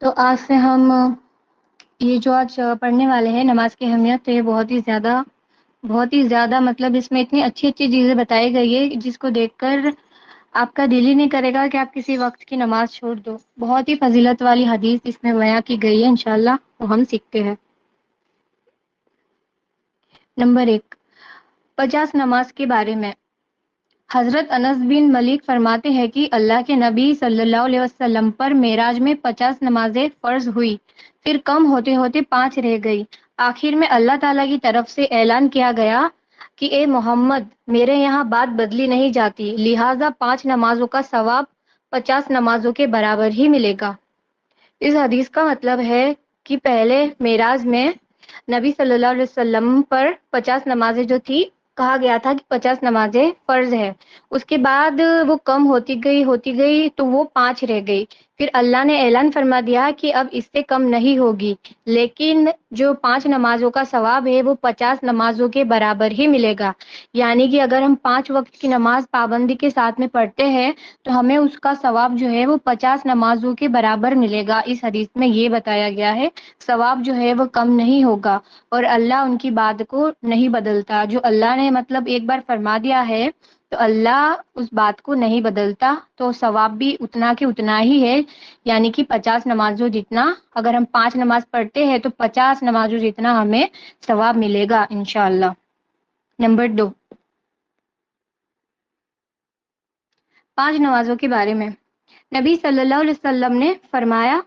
تو آج سے ہم یہ جو آج پڑھنے والے ہیں نماز کی اہمیت، تو یہ بہت ہی زیادہ مطلب اس میں اتنی اچھی اچھی چیزیں بتائی گئی ہے جس کو دیکھ کر آپ کا دل ہی نہیں کرے گا کہ آپ کسی وقت کی نماز چھوڑ دو۔ بہت ہی فضیلت والی حدیث اس میں بیان کی گئی ہے، انشاءاللہ وہ ہم سیکھتے ہیں۔ نمبر 1، 50 نماز کے بارے میں۔ حضرت انس بن مالک فرماتے ہیں کہ اللہ کے نبی صلی اللہ علیہ وسلم پر معراج میں 50 نمازیں فرض ہوئی، پھر کم ہوتے ہوتے 5 رہ گئی۔ آخر میں اللہ تعالیٰ کی طرف سے اعلان کیا گیا کہ اے محمد، میرے یہاں بات بدلی نہیں جاتی، لہٰذا 5 نمازوں کا ثواب 50 نمازوں کے برابر ہی ملے گا۔ اس حدیث کا مطلب ہے کہ پہلے معراج میں نبی صلی اللہ علیہ وسلم پر 50 نمازیں جو تھی، کہا گیا تھا کہ 50 نمازیں فرض ہے۔ اس کے بعد وہ کم ہوتی گئی تو وہ 5 رہ گئی۔ پھر اللہ نے اعلان فرما دیا کہ اب اس سے کم نہیں ہوگی، لیکن جو 5 نمازوں کا ثواب ہے وہ 50 نمازوں کے برابر ہی ملے گا۔ یعنی کہ اگر ہم 5 وقت کی نماز پابندی کے ساتھ میں پڑھتے ہیں تو ہمیں اس کا ثواب جو ہے وہ 50 نمازوں کے برابر ملے گا۔ اس حدیث میں یہ بتایا گیا ہے، ثواب جو ہے وہ کم نہیں ہوگا، اور اللہ ان کی بات کو نہیں بدلتا۔ جو اللہ نے مطلب ایک بار فرما دیا ہے تو اللہ اس بات کو نہیں بدلتا، تو ثواب بھی اتنا کہ اتنا ہی ہے، یعنی کہ 50 نمازوں جتنا۔ اگر ہم 5 نماز پڑھتے ہیں تو 50 نمازوں جتنا ہمیں ثواب ملے گا انشاءاللہ۔ نمبر 2، 5 نمازوں کے بارے میں۔ نبی صلی اللہ علیہ وسلم نے فرمایا،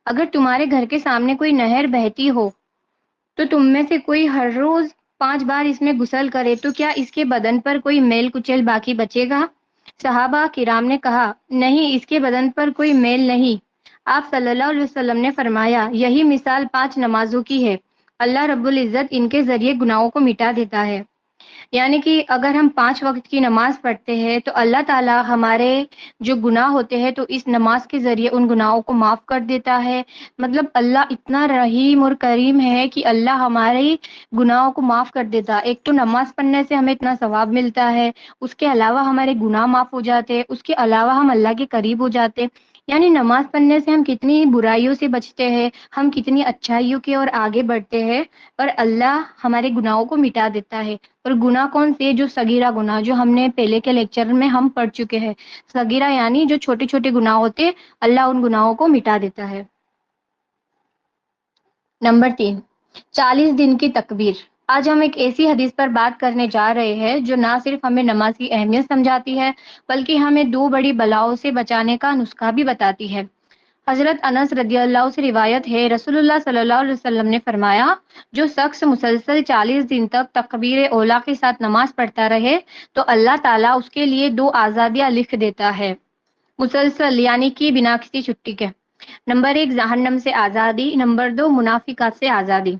اگر تمہارے گھر کے سامنے کوئی نہر بہتی ہو تو تم میں سے کوئی ہر روز 5 بار اس میں غسل کرے تو کیا اس کے بدن پر کوئی میل کچیل باقی بچے گا؟ صحابہ کرام نے کہا، نہیں، اس کے بدن پر کوئی میل نہیں۔ آپ صلی اللہ علیہ وسلم نے فرمایا، یہی مثال 5 نمازوں کی ہے، اللہ رب العزت ان کے ذریعے گناہوں کو مٹا دیتا ہے۔ یعنی کہ اگر ہم 5 وقت کی نماز پڑھتے ہیں تو اللہ تعالیٰ ہمارے جو گناہ ہوتے ہیں تو اس نماز کے ذریعے ان گناہوں کو معاف کر دیتا ہے۔ مطلب اللہ اتنا رحیم اور کریم ہے کہ اللہ ہمارے گناہوں کو معاف کر دیتا۔ ایک تو نماز پڑھنے سے ہمیں اتنا ثواب ملتا ہے، اس کے علاوہ ہمارے گناہ معاف ہو جاتے، اس کے علاوہ ہم اللہ کے قریب ہو جاتے۔ یعنی نماز پڑھنے سے ہم کتنی برائیوں سے بچتے ہیں، ہم کتنی اچھائیوں کی اور آگے بڑھتے ہیں، اور اللہ ہمارے گناہوں کو مٹا دیتا ہے۔ اور گناہ کون سے؟ جو صغیرہ گناہ، جو ہم نے پہلے کے لیکچر میں ہم پڑھ چکے ہیں۔ صغیرہ یعنی جو چھوٹے چھوٹے گناہ ہوتے، اللہ ان گناہوں کو مٹا دیتا ہے۔ نمبر 3، 40 دن کی تکبیر۔ آج ہم ایک ایسی حدیث پر بات کرنے جا رہے ہیں جو نہ صرف ہمیں نماز کی اہمیت سمجھاتی ہے بلکہ ہمیں 2 بڑی بلاؤں سے بچانے کا نسخہ بھی بتاتی ہے۔ حضرت انس رضی اللہ سے روایت ہے، رسول اللہ صلی اللہ علیہ وسلم نے فرمایا، جو شخص مسلسل 40 دن تک تکبیر اولیٰ کے ساتھ نماز پڑھتا رہے تو اللہ تعالیٰ اس کے لیے 2 آزادیاں لکھ دیتا ہے، مسلسل یعنی کہ بنا کسی چھٹی کے۔ نمبر 1، جہنم سے آزادی۔ نمبر 2، منافقات سے آزادی۔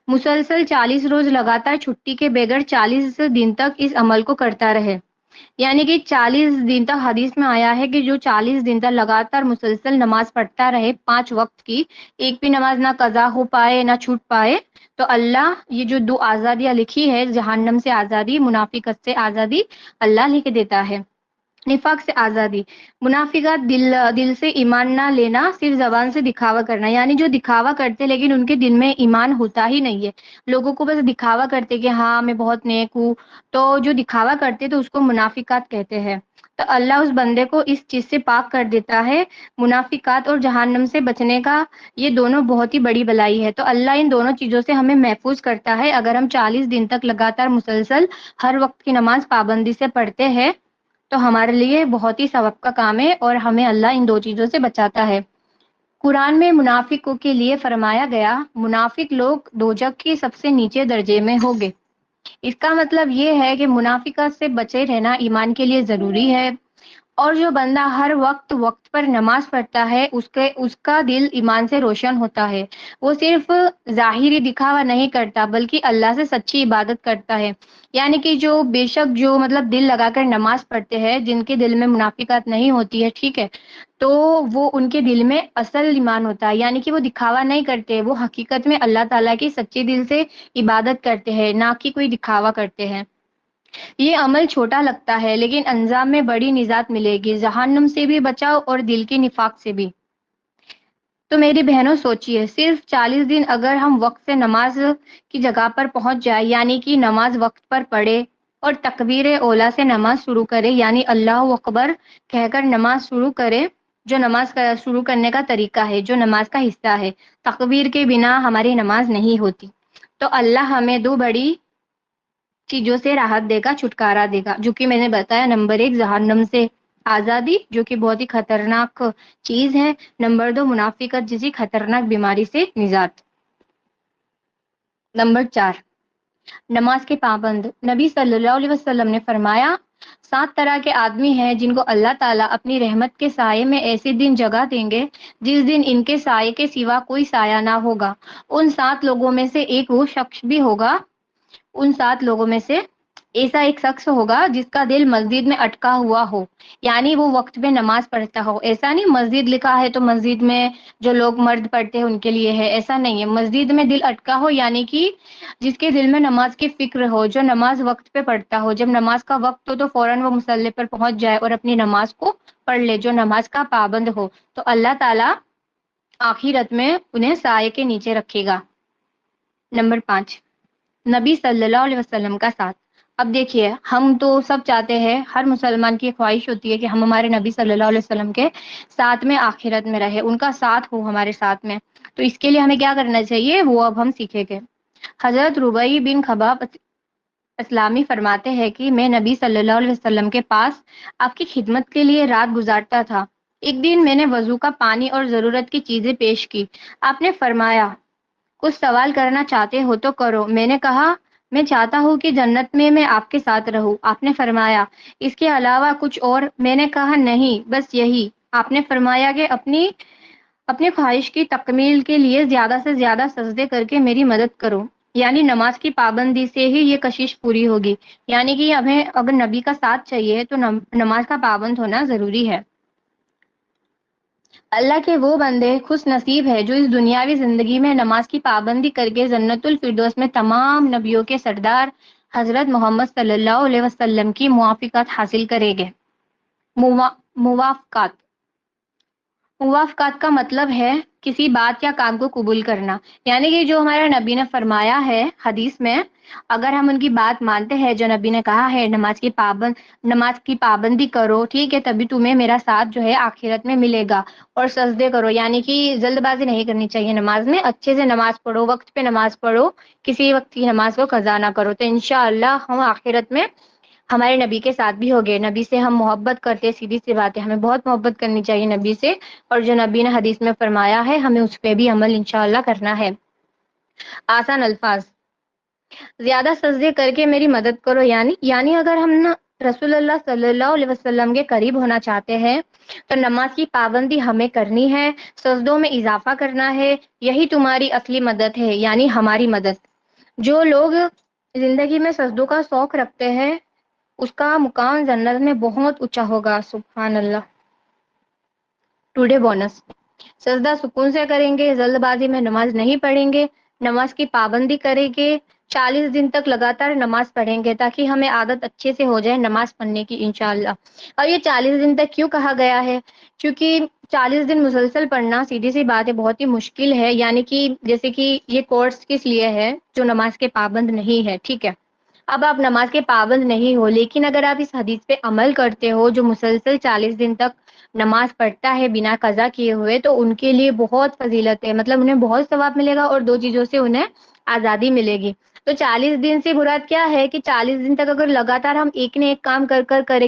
مسلسل 40 روز لگاتار چھٹی کے بغیر 40 دن تک اس عمل کو کرتا رہے، یعنی کہ 40 دن تک، حدیث میں آیا ہے کہ جو 40 دن تک لگاتار مسلسل نماز پڑھتا رہے 5 وقت کی، ایک بھی نماز نہ قضا ہو پائے نہ چھوٹ پائے، تو اللہ یہ جو 2 آزادیاں لکھی ہے، جہنم سے آزادی، منافقت سے آزادی، اللہ لکھ دیتا ہے۔ نفاق سے آزادی۔ منافقات دل سے ایمان نہ لینا، صرف زبان سے دکھاوا کرنا، یعنی جو دکھاوا کرتے لیکن ان کے دل میں ایمان ہوتا ہی نہیں ہے، لوگوں کو بس دکھاوا کرتے کہ ہاں میں بہت نیک ہوں، تو جو دکھاوا کرتے تو اس کو منافقات کہتے ہیں۔ تو اللہ اس بندے کو اس چیز سے پاک کر دیتا ہے۔ منافقات اور جہنم سے بچنے کا یہ دونوں بہت ہی بڑی بلائی ہے، تو اللہ ان دونوں چیزوں سے ہمیں محفوظ کرتا ہے۔ اگر ہم 40 دن تک لگاتار مسلسل ہر وقت کی نماز پابندی سے پڑھتے ہیں تو ہمارے لیے بہت ہی ثواب کا کام ہے، اور ہمیں اللہ ان 2 چیزوں سے بچاتا ہے۔ قرآن میں منافقوں کے لیے فرمایا گیا، منافق لوگ دوزخ کے سب سے نیچے درجے میں ہوں گے۔ اس کا مطلب یہ ہے کہ منافقت سے بچے رہنا ایمان کے لیے ضروری ہے، اور جو بندہ ہر وقت پر نماز پڑھتا ہے اس کا دل ایمان سے روشن ہوتا ہے، وہ صرف ظاہری دکھاوا نہیں کرتا بلکہ اللہ سے سچی عبادت کرتا ہے۔ یعنی کہ جو بے شک جو مطلب دل لگا کر نماز پڑھتے ہیں، جن کے دل میں منافقت نہیں ہوتی ہے، ٹھیک ہے، تو وہ ان کے دل میں اصل ایمان ہوتا ہے، یعنی کہ وہ دکھاوا نہیں کرتے، وہ حقیقت میں اللہ تعالیٰ کی سچے دل سے عبادت کرتے ہیں، نہ کہ کوئی دکھاوا کرتے ہیں۔ یہ عمل چھوٹا لگتا ہے لیکن انجام میں بڑی نجات ملے گی، جہنم سے بھی بچاؤ اور دل کے نفاق سے بھی۔ تو میری بہنوں سوچئے، صرف 40 دن اگر ہم وقت سے نماز کی جگہ پر پہنچ جائے، یعنی کہ نماز وقت پر پڑھے اور تکبیر اولیٰ سے نماز شروع کرے، یعنی اللہ اکبر کہہ کر نماز شروع کرے، جو نماز شروع کرنے کا طریقہ ہے، جو نماز کا حصہ ہے۔ تکبیر کے بنا ہماری نماز نہیں ہوتی۔ تو اللہ ہمیں دو بڑی چیزوں سے راحت دے گا، چھٹکارا دے گا، جو کہ میں نے بتایا، نمبر 1 جہنم سے آزادی، جو کہ بہت ہی خطرناک چیز ہے، نمبر 2 منافقت جیسی خطرناک بیماری سے نجات۔ نمبر 4 نماز کے پابند۔ نبی صلی اللہ علیہ وسلم نے فرمایا، 7 طرح کے آدمی ہیں جن کو اللہ تعالیٰ اپنی رحمت کے سائے میں ایسے دن جگہ دیں گے جس دن ان کے سائے کے سوا کوئی سایہ نہ ہوگا۔ ان 7 لوگوں میں سے ایک وہ شخص بھی ہوگا، ان 7 لوگوں میں سے ایسا ایک شخص ہوگا جس کا دل مسجد میں اٹکا ہوا ہو، یعنی وہ وقت پہ نماز پڑھتا ہو۔ ایسا نہیں مسجد لکھا ہے تو مسجد میں جو لوگ مرد پڑھتے ہیں ان کے لیے ہے، ایسا نہیں ہے۔ مسجد میں دل اٹکا ہو، یعنی کہ جس کے دل میں نماز کی فکر ہو، جو نماز وقت پہ پڑھتا ہو، جب نماز کا وقت ہو تو فوراً وہ مصلی پر پہنچ جائے اور اپنی نماز کو پڑھ لے، جو نماز کا پابند ہو، تو اللہ تعالیٰ آخرت میں انہیں سائے کے نیچے رکھے گا۔ نمبر 5 نبی صلی اللہ علیہ وسلم کا ساتھ۔ اب دیکھیے، ہم تو سب چاہتے ہیں، ہر مسلمان کی خواہش ہوتی ہے کہ ہم ہمارے نبی صلی اللہ علیہ وسلم کے ساتھ میں آخرت میں رہے، ان کا ساتھ ہو ہمارے ساتھ میں۔ تو اس کے لیے ہمیں کیا کرنا چاہیے، وہ اب ہم سیکھیں گے۔ حضرت ربیع بن خباب اسلامی فرماتے ہیں کہ میں نبی صلی اللہ علیہ وسلم کے پاس آپ کی خدمت کے لیے رات گزارتا تھا۔ ایک دن میں نے وضو کا پانی اور ضرورت کی چیزیں پیش کی۔ آپ نے فرمایا، کچھ سوال کرنا چاہتے ہو تو کرو۔ میں نے کہا، میں چاہتا ہوں کہ جنت میں آپ کے ساتھ رہوں۔ آپ نے فرمایا، اس کے علاوہ کچھ اور؟ میں نے کہا، نہیں، بس یہی۔ آپ نے فرمایا کہ اپنی خواہش کی تکمیل کے لیے زیادہ سے زیادہ سجدے کر کے میری مدد کرو، یعنی نماز کی پابندی سے ہی یہ کشش پوری ہوگی، یعنی کہ ہمیں اگر نبی کا ساتھ چاہیے تو نماز کا پابند ہونا ضروری ہے۔ اللہ کے وہ بندے خوش نصیب ہے جو اس دنیاوی زندگی میں نماز کی پابندی کر کے جنت الفردوس میں تمام نبیوں کے سردار حضرت محمد صلی اللہ علیہ وسلم کی موافقت حاصل کریں گے۔ موافقات موافقات کا مطلب ہے کسی بات یا کام کو قبول کرنا، یعنی کہ جو ہمارا نبی نے فرمایا ہے حدیث میں، اگر ہم ان کی بات مانتے ہیں، جو نبی نے کہا ہے نماز کی پابندی کرو، ٹھیک ہے، تبھی تمہیں میرا ساتھ جو ہے آخرت میں ملے گا، اور سجدے کرو، یعنی کہ جلد بازی نہیں کرنی چاہیے نماز میں، اچھے سے نماز پڑھو، وقت پہ نماز پڑھو، کسی وقت کی نماز کو قضا نہ کرو، تو انشاءاللہ ہم آخرت میں ہمارے نبی کے ساتھ بھی ہوگے۔ نبی سے ہم محبت کرتے، سیدھی سی بات ہے، ہمیں بہت محبت کرنی چاہیے نبی سے، اور جو نبی نے حدیث میں فرمایا ہے ہمیں اس پہ بھی عمل انشاءاللہ کرنا ہے۔ آسان الفاظ، زیادہ سجدے کر کے میری مدد کرو، یعنی اگر ہم رسول اللہ صلی اللہ علیہ وسلم کے قریب ہونا چاہتے ہیں تو نماز کی پابندی ہمیں کرنی ہے، سجدوں میں اضافہ کرنا ہے، یہی تمہاری اصلی مدد ہے، یعنی ہماری مدد۔ جو لوگ زندگی میں سجدوں کا شوق رکھتے ہیں اس کا مقام جنت میں بہت اونچا ہوگا، سبحان اللہ۔ ٹوڈے بونس، سجدہ سکون سے کریں گے، جلد بازی میں نماز نہیں پڑھیں گے، نماز کی پابندی کریں گے، 40 دن تک لگاتار نماز پڑھیں گے تاکہ ہمیں عادت اچھے سے ہو جائے نماز پڑھنے کی انشاءاللہ۔ اور یہ 40 دن تک کیوں کہا گیا ہے؟ کیونکہ 40 دن مسلسل پڑھنا سیدھی سی بات ہے بہت ہی مشکل ہے، یعنی کہ جیسے کہ یہ کورس کس لیے ہے، جو نماز کے پابند نہیں ہے، ٹھیک ہے۔ اب آپ نماز کے پابند نہیں ہو، لیکن اگر آپ اس حدیث پہ عمل کرتے ہو، جو مسلسل 40 دن تک نماز پڑھتا ہے بنا قضا کیے ہوئے، تو ان کے لیے بہت فضیلت ہے، مطلب انہیں بہت ثواب ملے گا، اور 2 چیزوں سے انہیں آزادی ملے گی۔ تو 40 دن سے مراد کیا ہے کہ 40 دن تک اگر لگاتار ہم ایک نہ ایک کام کر کر کریں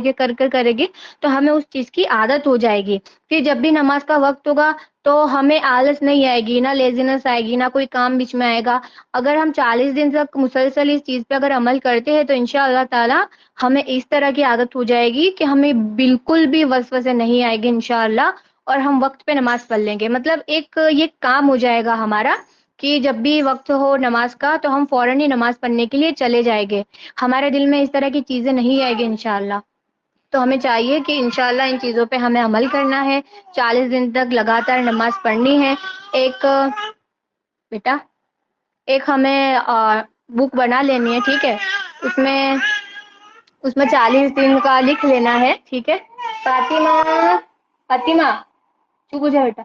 گے تو ہمیں اس چیز کی عادت ہو جائے گی، پھر جب بھی نماز کا وقت ہوگا تو ہمیں آلس نہیں آئے گی، نہ لیزینس آئے گی، نہ کوئی کام بیچ میں آئے گا۔ اگر ہم 40 دن تک مسلسل اس چیز پہ اگر عمل کرتے ہیں تو انشاءاللہ تعالی ہمیں اس طرح کی عادت ہو جائے گی کہ ہمیں بالکل بھی وسوسے نہیں آئے گی انشاءاللہ، اور ہم وقت پہ نماز پڑھ لیں گے۔ مطلب ایک یہ کام ہو جائے گا ہمارا کہ جب بھی وقت ہو نماز کا تو ہم فوراً ہی نماز پڑھنے کے لیے چلے جائیں گے، ہمارے دل میں اس طرح کی چیزیں نہیں آئے گی انشاءاللہ۔ تو ہمیں چاہیے کہ انشاءاللہ ان چیزوں پہ ہمیں عمل کرنا ہے، 40 دن تک لگاتار نماز پڑھنی ہے۔ بیٹا ایک ہمیں بک بنا لینی ہے، ٹھیک ہے، اس میں 40 دن کا لکھ لینا ہے، ٹھیک ہے۔ فاطمہ چپ ہو جا بیٹا،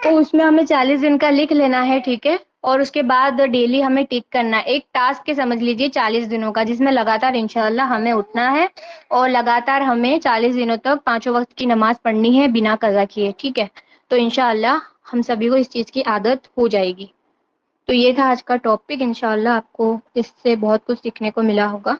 تو اس میں ہمیں 40 دن کا لکھ لینا ہے، ٹھیک ہے، اور اس کے بعد ڈیلی ہمیں ٹک کرنا ہے، ایک ٹاسک کے سمجھ لیجیے 40 دنوں کا، جس میں لگاتار انشاءاللہ ہمیں اٹھنا ہے اور لگاتار ہمیں 40 دنوں تک 5 وقت کی نماز پڑھنی ہے بنا قضا کیے، ٹھیک ہے، تو انشاءاللہ ہم سبھی کو اس چیز کی عادت ہو جائے گی۔ تو یہ تھا آج کا ٹاپک، انشاءاللہ آپ کو اس سے بہت کچھ سیکھنے کو ملا ہوگا۔